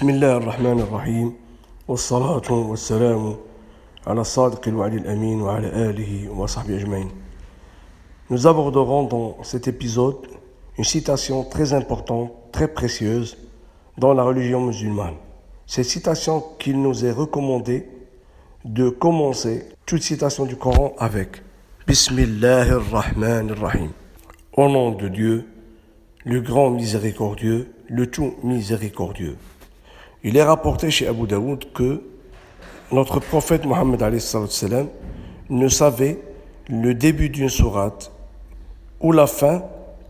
بسم الله الرحمن الرحيم والصلاة والسلام على الصادق الوعد الأمين وعلى آله وصحبه أجمعين. Nous aborderons dans cet épisode une citation très importante, très précieuse dans la religion musulmane. Cette citation qu'il nous est recommandé de commencer toute citation du Coran avec Bismillahir Rahmanir Rahim. Au nom de Dieu, le grand miséricordieux, le tout miséricordieux. Il est rapporté chez Abu Daoud que notre prophète Mohammed ne savait le début d'une sourate ou la fin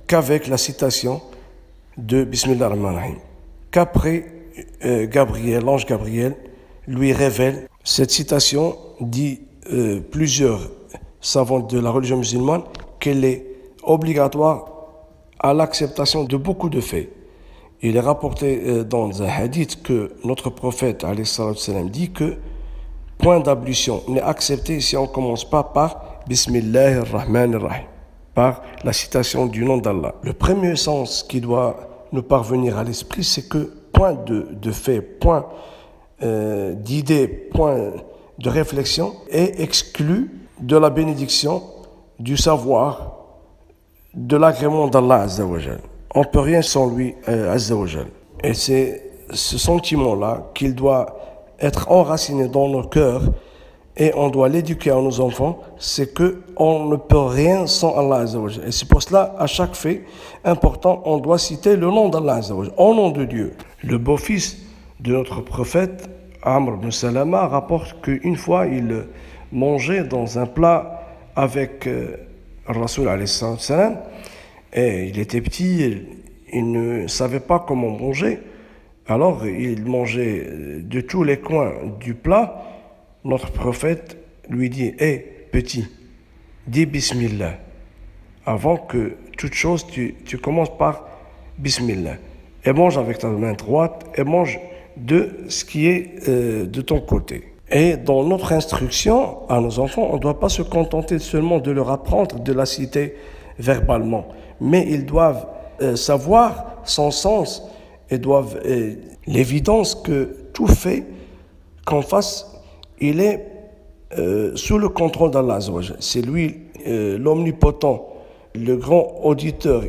qu'avec la citation de Bismillah ar-Rahman ar-Rahim. Qu'après l'ange Gabriel lui révèle cette citation, dit plusieurs savants de la religion musulmane qu'elle est obligatoire à l'acceptation de beaucoup de faits. Il est rapporté dans un hadith que notre prophète dit que point d'ablution n'est accepté si on ne commence pas par Bismillah ar-Rahman ar-Rahim, par la citation du nom d'Allah. Le premier sens qui doit nous parvenir à l'esprit, c'est que point de fait, point d'idée, point de réflexion est exclu de la bénédiction, du savoir, de l'agrément d'Allah Azza wa Jal. On ne peut rien sans lui Azza wa Jal. Et c'est ce sentiment-là qu'il doit être enraciné dans nos cœurs et on doit l'éduquer à nos enfants, c'est qu'on ne peut rien sans Allah Azza wa Jal. Et c'est pour cela, à chaque fait important, on doit citer le nom d'Allah Azza wa Jal, au nom de Dieu. Le beau-fils de notre prophète, Amr ibn Salama, rapporte qu'une fois, il mangeait dans un plat avec Rasoul alayhi salam, et il était petit, il ne savait pas comment manger, alors il mangeait de tous les coins du plat. Notre prophète lui dit petit, dis Bismillah. Avant que toute chose, tu commences par Bismillah. Et mange avec ta main droite et mange de ce qui est de ton côté. Et dans notre instruction à nos enfants, on ne doit pas se contenter seulement de leur apprendre, de la citer verbalement, mais ils doivent savoir son sens et doivent l'évidence que tout fait qu'on fasse, il est sous le contrôle d'Allah. C'est lui l'omnipotent, le grand auditeur,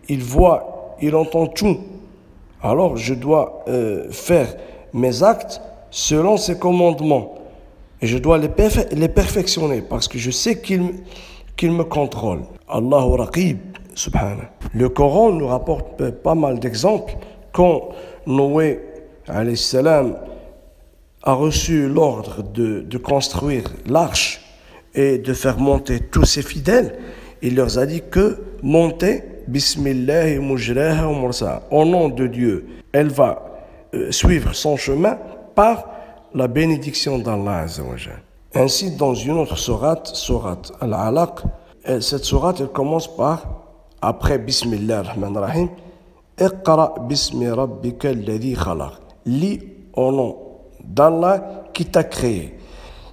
il voit, il entend tout. Alors je dois faire mes actes selon ses commandements et je dois les perfectionner parce que je sais qu'il me contrôle. Allahu Raqib, subhanahu. Le Coran nous rapporte pas mal d'exemples. Quand Noé alayhi salam a reçu l'ordre de construire l'arche et de faire monter tous ses fidèles, il leur a dit que montez Bismillah mujraha wa mursaha. Au nom de Dieu, elle va suivre son chemin par la bénédiction d'Allah Azza wa Jal. Ainsi, dans une autre sourate Al-Alaq, cette sourate elle commence par, après Bismillah ar-Rahman ar-Rahim, Iqra bismi rabbika alladhi khalaq. Lis au nom d'Allah qui t'a créé.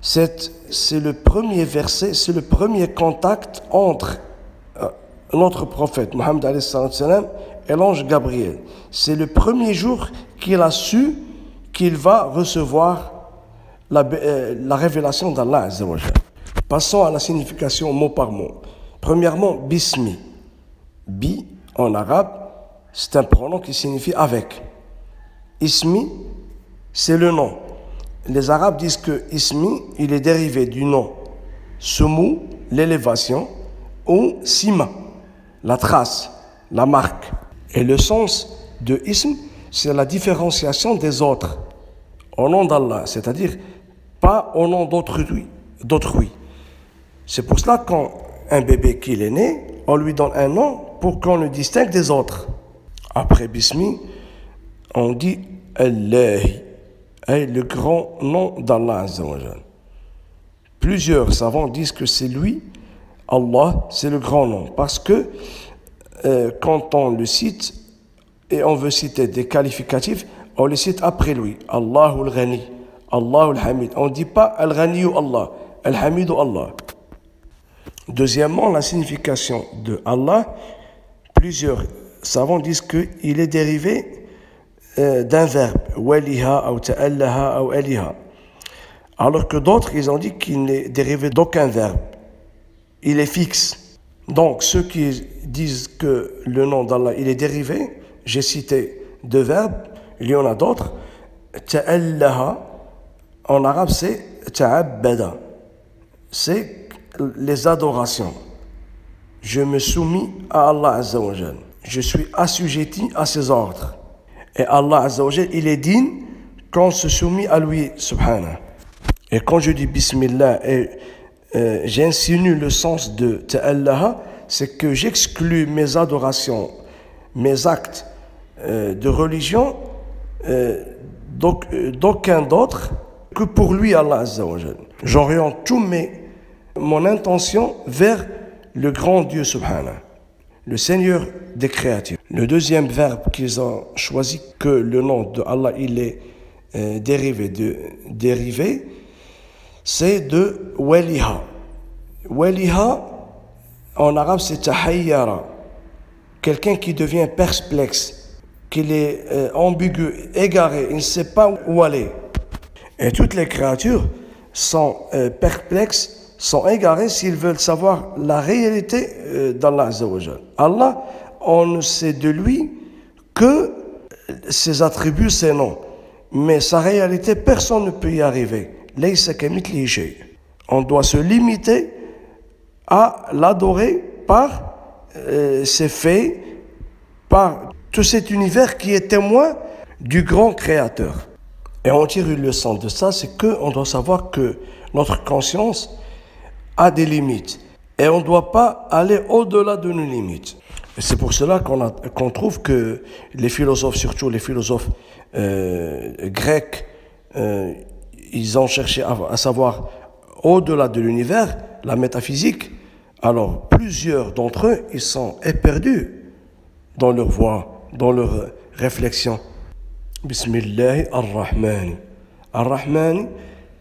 C'est le premier verset, c'est le premier contact entre notre prophète Mohammed alayhi salam et l'ange Gabriel. C'est le premier jour qu'il a su qu'il va recevoir la révélation d'Allah Azza wa Jal. Passons à la signification mot par mot. Premièrement, bismi. Bi, en arabe, c'est un pronom qui signifie avec. Ismi, c'est le nom. Les Arabes disent que ismi, il est dérivé du nom. Sumu, l'élévation, ou sima, la trace, la marque. Et le sens de ism, c'est la différenciation des autres au nom d'Allah, c'est-à-dire pas au nom d'autrui. C'est pour cela quand un bébé qu'il est né, on lui donne un nom pour qu'on le distingue des autres. Après Bismi, on dit Allahi, le grand nom d'Allah Azza wa Jal. Plusieurs savants disent que c'est lui, Allah, c'est le grand nom, parce que quand on le cite et on veut citer des qualificatifs, on les cite après lui. Allahu al-Ghani, Allahu al-Hamid. On ne dit pas al-Ghaniyu Allah, al-Hamidu Allah. Deuxièmement, la signification de Allah, plusieurs savants disent qu'il est dérivé d'un verbe, waliha ou ta'allaha ou aliha. Alors que d'autres, ils ont dit qu'il n'est dérivé d'aucun verbe. Il est fixe. Donc, ceux qui disent que le nom d'Allah, il est dérivé, j'ai cité deux verbes, il y en a d'autres. Ta'allaha, en arabe, c'est ta'abbada. C'est les adorations. Je me soumis à Allah Azza wa Jal. Je suis assujetti à ses ordres. Et Allah Azza wa Jal, il est digne qu'on se soumet à lui, subhanahu. Et quand je dis Bismillah et j'insinue le sens de Ta'allaha, c'est que j'exclus mes adorations, mes actes de religion d'aucun d'autre que pour lui, Allah Azza wa Jal. J'oriente mon intention vers le grand Dieu subhanahu, le Seigneur des créatures. Le deuxième verbe qu'ils ont choisi, que le nom de Allah il est dérivé, c'est de waliha. Waliha, en arabe, c'est tahayyara. Quelqu'un qui devient perplexe, qu'il est ambigu, égaré, il ne sait pas où aller. Et toutes les créatures sont perplexes, sont égarés s'ils veulent savoir la réalité d'Allah Azza wa Jal. Allah, on ne sait de lui que ses attributs, ses noms. Mais sa réalité, personne ne peut y arriver. Laysa kamithlihi shay. On doit se limiter à l'adorer par ses faits, par tout cet univers qui est témoin du grand créateur. Et on tire une leçon de ça, c'est qu'on doit savoir que notre conscience a des limites. Et on ne doit pas aller au-delà de nos limites. Et c'est pour cela qu'on trouve que les philosophes, surtout les philosophes grecs, ils ont cherché à savoir au-delà de l'univers, la métaphysique. Alors, plusieurs d'entre eux, ils sont éperdus dans leur voie, dans leur réflexion. Bismillah ar-Rahman. Ar-Rahman,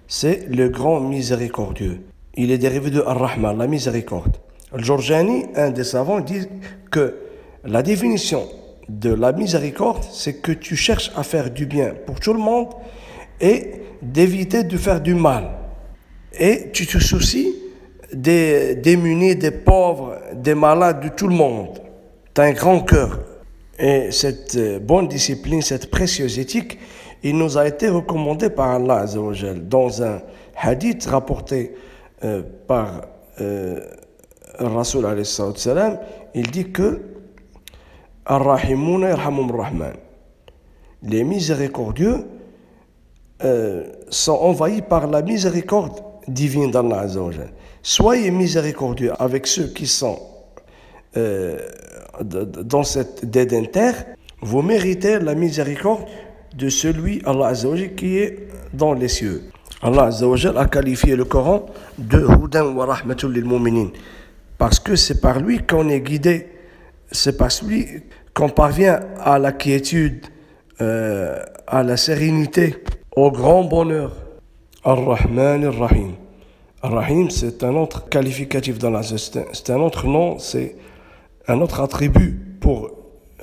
c'est le grand miséricordieux. Il est dérivé de Ar-Rahman, la miséricorde. Al-Jurjani, un des savants, dit que la définition de la miséricorde, c'est que tu cherches à faire du bien pour tout le monde et d'éviter de faire du mal. Et tu te soucies des démunis, des pauvres, des malades, de tout le monde. Tu as un grand cœur. Et cette bonne discipline, cette précieuse éthique, il nous a été recommandé par Allah Azza wa Jal dans un hadith rapporté par Rasul alayhi salam. Il dit que Ar-Rahimuna yarhamum Rahman. Les miséricordieux sont envahis par la miséricorde divine d'Allah Azza wa Jal. Soyez miséricordieux avec ceux qui sont dans cette dédentaire, vous méritez la miséricorde de celui, Allah Azza wa Jal, qui est dans les cieux. Allah Azza wa Jal a qualifié le Coran de Hudan wa Rahmatul lil Mu'minin, parce que c'est par lui qu'on est guidé, c'est par lui qu'on parvient à la quiétude, à la sérénité, au grand bonheur. Ar-Rahman ar-Rahim. Ar-Rahim, c'est un autre qualificatif d'Allah, c'est un autre nom, c'est un autre attribut pour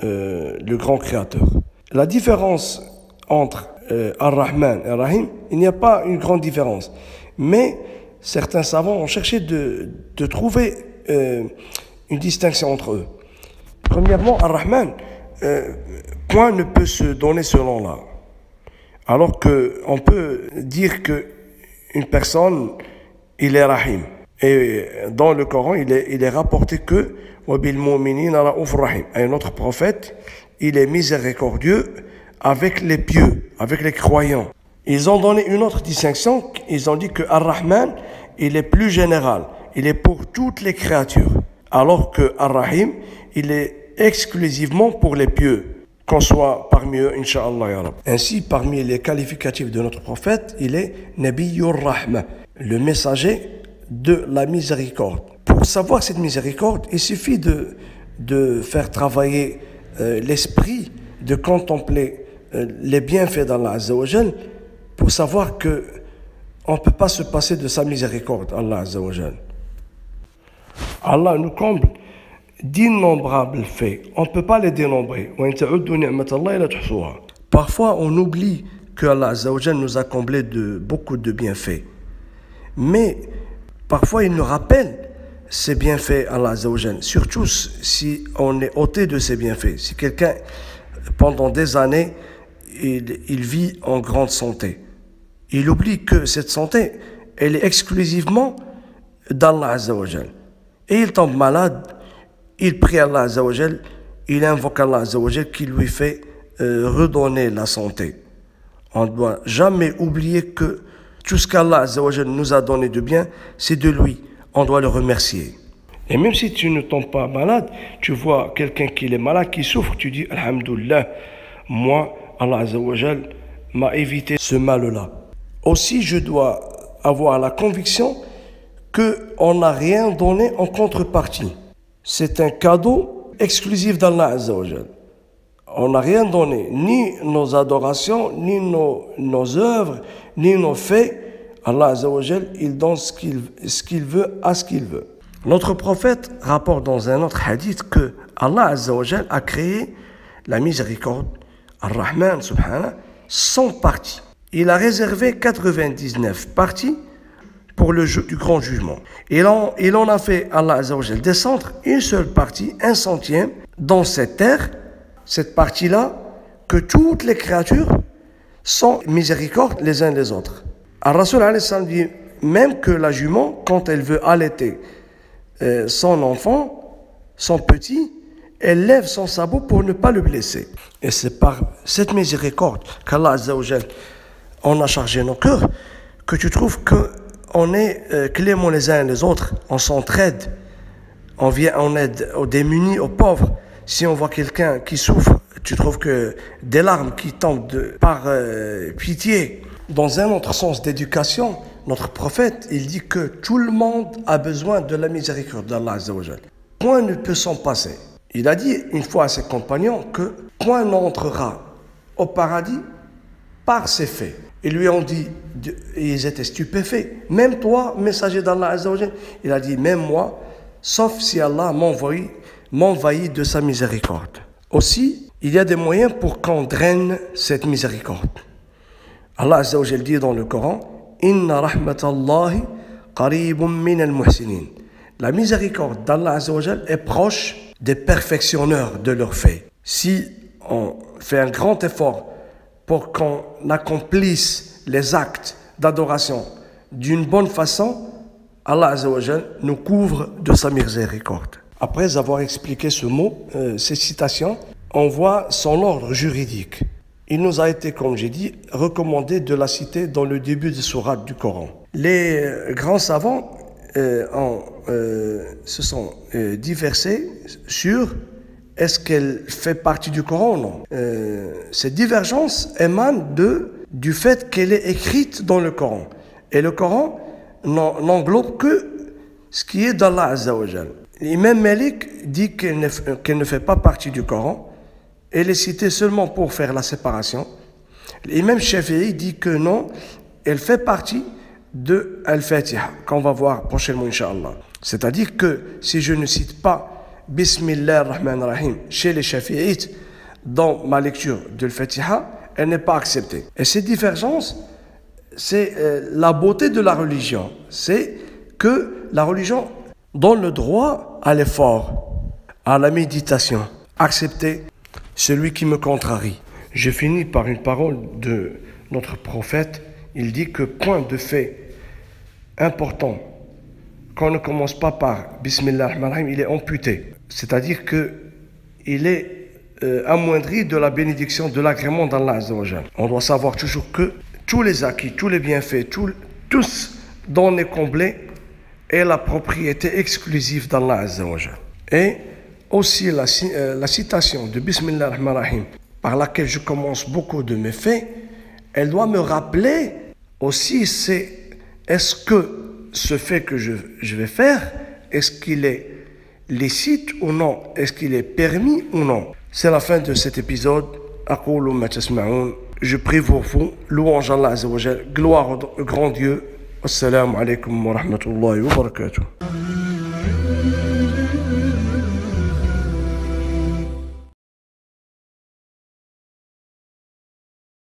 le grand créateur. La différence entre Ar-Rahman et Ar-Rahim, il n'y a pas une grande différence. Mais certains savants ont cherché de trouver une distinction entre eux. Premièrement, Ar-Rahman, point ne peut se donner ce nom-là. Alors qu'on peut dire qu'une personne, il est Rahim. Et dans le Coran, il est rapporté que un autre prophète, il est miséricordieux avec les pieux, avec les croyants. Ils ont donné une autre distinction, ils ont dit que Ar-Rahman, il est plus général, il est pour toutes les créatures, alors que Ar-Rahim, il est exclusivement pour les pieux, qu'on soit parmi eux, Inch'Allah ya Rab. Ainsi, parmi les qualificatifs de notre prophète, il est Nabiyyur Rahma, le messager de la miséricorde. Pour savoir cette miséricorde, il suffit de faire travailler l'esprit, de contempler les bienfaits d'Allah Azza wa Jal, pour savoir que on ne peut pas se passer de sa miséricorde, Allah Azza wa Jal. Allah nous comble d'innombrables faits. On ne peut pas les dénombrer. Parfois, on oublie que Allah Azza wa Jal nous a comblé de beaucoup de bienfaits. Mais parfois, il nous rappelle ces bienfaits, Allah Azza wa Jal. Surtout si on est ôté de ces bienfaits. Si quelqu'un, pendant des années, il vit en grande santé. Il oublie que cette santé, elle est exclusivement d'Allah Azza wa Jal. Et il tombe malade, il prie Allah Azza wa Jal, il invoque Allah Azza wa Jal qui lui fait redonner la santé. On ne doit jamais oublier que tout ce qu'Allah Azza wa Jal nous a donné de bien, c'est de lui. On doit le remercier. Et même si tu ne tombes pas malade, tu vois quelqu'un qui est malade, qui souffre, tu dis Alhamdulillah, moi, Allah Azza wa Jal m'a évité ce mal-là. Aussi, je dois avoir la conviction qu'on n'a rien donné en contrepartie. C'est un cadeau exclusif d'Allah Azza wa Jal. On n'a rien donné, ni nos adorations, ni nos œuvres, ni nos faits. Allah Azza wa Jal, il donne ce qu'il veut à ce qu'il veut. Notre prophète rapporte dans un autre hadith que Allah Azza wa Jal a créé la miséricorde, Ar-Rahman subhanahu, 100 parties. Il a réservé 99 parties pour le jeu du grand jugement. Il en a fait, Allah Azza wa Jal, descendre une seule partie, 1/100, dans cette terre, cette partie-là, que toutes les créatures sont miséricordes les uns les autres. Ar-Rasul alayhi salam dit même que la jument, quand elle veut allaiter son enfant, son petit, elle lève son sabot pour ne pas le blesser. Et c'est par cette miséricorde qu'Allah Azza wa Jal on a chargé nos cœurs, que tu trouves qu'on est clément les uns les autres, on s'entraide, on vient en aide aux démunis, aux pauvres. Si on voit quelqu'un qui souffre, tu trouves que des larmes qui tombent par pitié. Dans un autre sens d'éducation, notre prophète, il dit que tout le monde a besoin de la miséricorde d'Allah Azza wa Jal. Point ne peut s'en passer. Il a dit une fois à ses compagnons que point n'entrera au paradis par ses faits. Ils lui ont dit, ils étaient stupéfaits. Même toi, messager d'Allah Azza wa Jal, il a dit, même moi, sauf si Allah m'envahit de sa miséricorde. Aussi, il y a des moyens pour qu'on draine cette miséricorde. Allah Azza wa Jal dit dans le Coran, Inna rahmatallahi qaribun min al-muhsinin. La miséricorde d'Allah Azza wa Jal est proche des perfectionneurs de leurs faits. Si on fait un grand effort pour qu'on accomplisse les actes d'adoration d'une bonne façon, Allah Azza wa Jal nous couvre de sa miséricorde. Après avoir expliqué ce mot, ces citations, on voit son ordre juridique. Il nous a été, comme j'ai dit, recommandé de la citer dans le début des sourates du Coran. Les grands savants se sont diversés sur est-ce qu'elle fait partie du Coran ou non. Cette divergence émane du fait qu'elle est écrite dans le Coran. Et le Coran n'englobe que ce qui est d'Allah Azza wa Jal. L'imam Malik dit qu'elle ne fait pas partie du Coran. Elle est citée seulement pour faire la séparation. L'imam Shafi'i dit que non, elle fait partie de Al-Fatiha, qu'on va voir prochainement, Inch'Allah. C'est-à-dire que si je ne cite pas Bismillah ar-Rahman ar-Rahim chez les Shafi'ites dans ma lecture de Al-Fatiha, elle n'est pas acceptée. Et ces divergences, c'est la beauté de la religion. C'est que la religion donne le droit à l'effort, à la méditation. Accepter celui qui me contrarie. Je finis par une parole de notre prophète. Il dit que point de fait important, quand on ne commence pas par Bismillah ar-Rahman ar-Rahim, il est amputé. C'est-à-dire qu'il est amoindri de la bénédiction, de l'agrément d'Allah Azza wa Jal. On doit savoir toujours que tous les acquis, tous les bienfaits, tous dont on est comblé, est la propriété exclusive d'Allah Azza wa Jal. Et aussi la citation de Bismillah ar-Rahman ar-Rahim, par laquelle je commence beaucoup de mes faits, elle doit me rappeler aussi est-ce que ce fait que je vais faire, est-ce qu'il est licite ou non, est-ce qu'il est permis ou non. C'est la fin de cet épisode. Aqulu ma tasma'un. Je prie pour vous, louange Allah Azza wa Jal, gloire au grand Dieu. Assalamu alaikum wa rahmatullahi wa barakatuh.